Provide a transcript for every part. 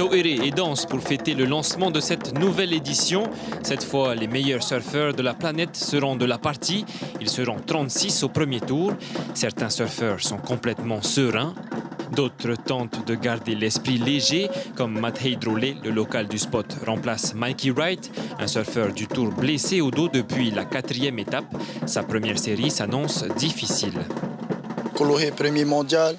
Zoéré et danse pour fêter le lancement de cette nouvelle édition. Cette fois, les meilleurs surfeurs de la planète seront de la partie. Ils seront 36 au premier tour. Certains surfeurs sont complètement sereins. D'autres tentent de garder l'esprit léger, comme Matt Heydrolé, le local du spot, remplace Mikey Wright, un surfeur du tour blessé au dos depuis la 4e étape. Sa première série s'annonce difficile. Coloré premier mondial,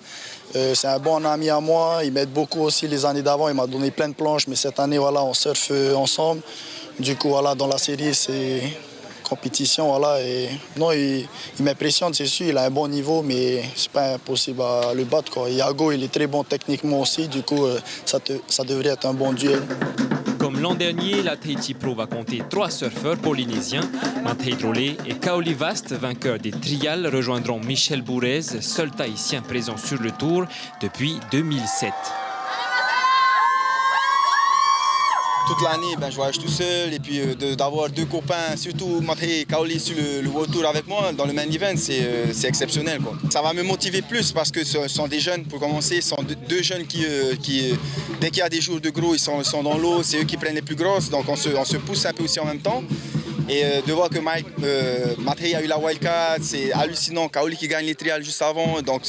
c'est un bon ami à moi. Il m'aide beaucoup aussi les années d'avant. Il m'a donné plein de planches, mais cette année, voilà, on surfe ensemble. Du coup, voilà, dans la série, c'est compétition, voilà. Et non, il m'impressionne, c'est sûr. Il a un bon niveau, mais c'est pas impossible à le battre, quoi. Iago, il est très bon techniquement aussi. Du coup, ça devrait être un bon duel. Comme l'an dernier, la Tahiti Pro va compter 3 surfeurs polynésiens. Matt Heydrolé et Kaoli Vast, vainqueurs des trials, rejoindront Michel Bourez, seul Tahitien présent sur le tour depuis 2007. Toute l'année, je voyage tout seul et puis d'avoir 2 copains, surtout Maté et Kaoli sur le World Tour avec moi dans le main event, c'est exceptionnel, quoi. Ça va me motiver plus parce que ce sont des jeunes, pour commencer, ce sont 2 jeunes qui dès qu'il y a des jours de gros, ils sont dans l'eau, c'est eux qui prennent les plus grosses, donc on se pousse un peu aussi en même temps. Et de voir que Maté a eu la wildcard, c'est hallucinant. Kaoli qui gagne les trials juste avant, donc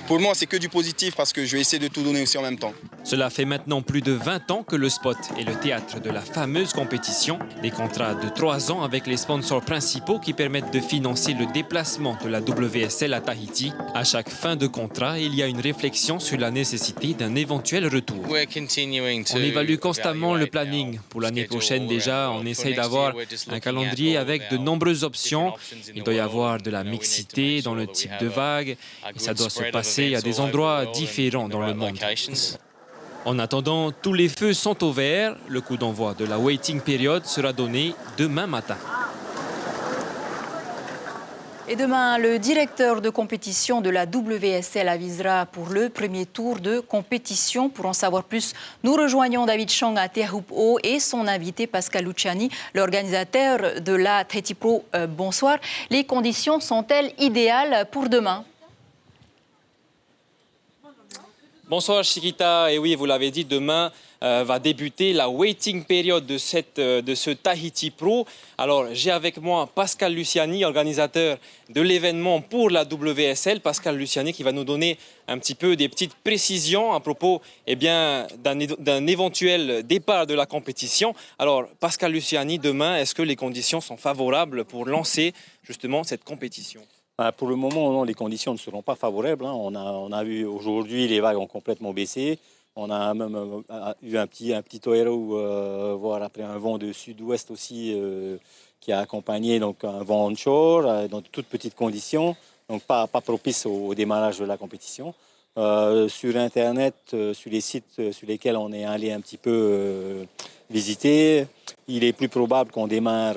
pour moi, c'est que du positif parce que je vais essayer de tout donner aussi en même temps. Cela fait maintenant plus de 20 ans que le spot est le théâtre de la fameuse compétition. Des contrats de 3 ans avec les sponsors principaux qui permettent de financer le déplacement de la WSL à Tahiti. À chaque fin de contrat, il y a une réflexion sur la nécessité d'un éventuel retour. On évalue constamment le planning. Pour l'année prochaine déjà, on essaye d'avoir un calendrier avec de nombreuses options. Il doit y avoir de la mixité dans le type de vague et ça doit se passer à des endroits différents dans le monde. En attendant, tous les feux sont au vert. Le coup d'envoi de la waiting period sera donné demain matin. Et demain, le directeur de compétition de la WSL avisera pour le premier tour de compétition. Pour en savoir plus, nous rejoignons David Chang à Teahupo'o et son invité Pascal Luciani, l'organisateur de la Tahiti Pro. Bonsoir. Les conditions sont-elles idéales pour demain ? Bonsoir Chiquita, et oui, vous l'avez dit, demain va débuter la waiting period de ce Tahiti Pro. Alors, j'ai avec moi Pascal Luciani, organisateur de l'événement pour la WSL. Pascal Luciani qui va nous donner un petit peu des petites précisions à propos d'un éventuel départ de la compétition. Alors, Pascal Luciani, demain, est-ce que les conditions sont favorables pour lancer justement cette compétition ? Pour le moment, non, les conditions ne seront pas favorables. On a vu aujourd'hui, les vagues ont complètement baissé. On a même eu un petit toero, voire après un vent de sud-ouest aussi, qui a accompagné donc, un vent onshore, dans de toutes petites conditions, donc pas propice au démarrage de la compétition. Sur Internet, sur les sites sur lesquels on est allé un petit peu visiter, il est plus probable qu'on démarre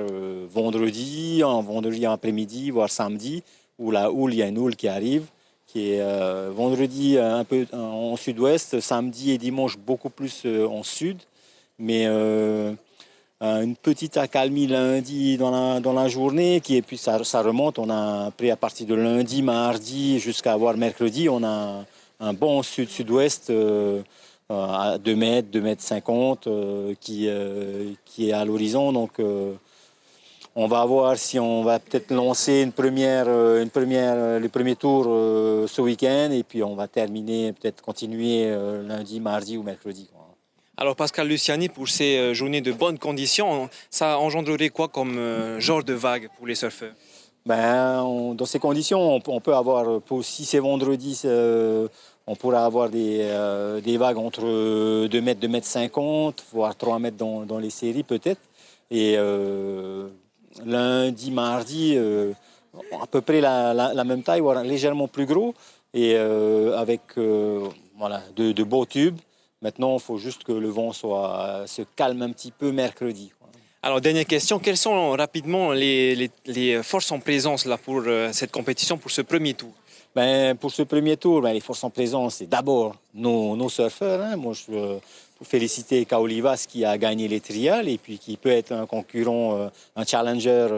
vendredi après-midi, voire samedi, où il y a une houle qui arrive, qui est vendredi un peu en sud-ouest, samedi et dimanche beaucoup plus en sud, mais une petite accalmie lundi dans la journée, puis ça remonte. On a pris à partir de lundi, mardi jusqu'à voir mercredi, on a un bon sud-sud-ouest à 2 mètres, 2 mètres 50 qui est à l'horizon. Donc on va voir si on va peut-être lancer le premier tour ce week-end et puis on va terminer, peut-être continuer lundi, mardi ou mercredi. Alors Pascal Luciani, pour ces journées de bonnes conditions, ça engendrerait quoi comme genre de vague pour les surfeurs ? Dans ces conditions, on peut avoir, si c'est vendredi, on pourra avoir des vagues entre 2 mètres, 2 mètres 50, voire 3 mètres dans les séries peut-être. Et lundi, mardi, à peu près la même taille, voire légèrement plus gros, et avec de beaux tubes. Maintenant, il faut juste que le vent se calme un petit peu mercredi. Alors, dernière question, quelles sont rapidement les forces en présence là, pour cette compétition, pour ce premier tour ? Pour ce premier tour, les forces en présence, c'est d'abord nos surfeurs. Moi, je veux féliciter Kaoli Vast qui a gagné les trials et puis qui peut être un concurrent, un challenger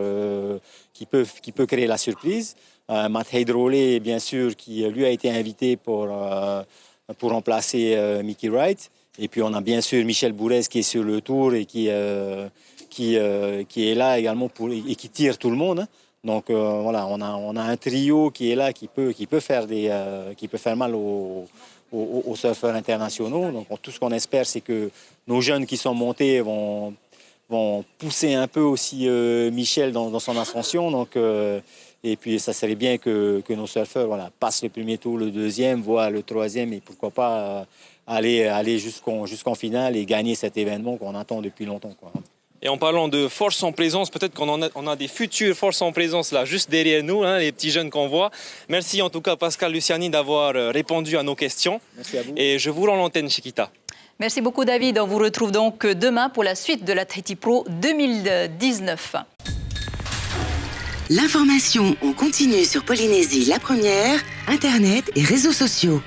qui peut créer la surprise. Matt Heydrolé, bien sûr, qui lui a été invité pour remplacer Mickey Wright. Et puis on a bien sûr Michel Bourrez qui est sur le tour et qui est là également et qui tire tout le monde, hein. Donc voilà, on a un trio qui est là, qui peut faire mal aux surfeurs internationaux. Donc tout ce qu'on espère, c'est que nos jeunes qui sont montés vont pousser un peu aussi Michel dans son ascension. Donc et puis ça serait bien que nos surfeurs passent le premier tour, le deuxième, voire le troisième, et pourquoi pas aller jusqu'en finale et gagner cet événement qu'on attend depuis longtemps, quoi. Et en parlant de force en présence, peut-être qu'on a des futures forces en présence là, juste derrière nous, hein, les petits jeunes qu'on voit. Merci en tout cas Pascal Luciani d'avoir répondu à nos questions. Merci à vous. Et je vous rends l'antenne, Chiquita. Merci beaucoup David. On vous retrouve donc demain pour la suite de la Tahiti Pro 2019. L'information en continu sur Polynésie la première, Internet et réseaux sociaux.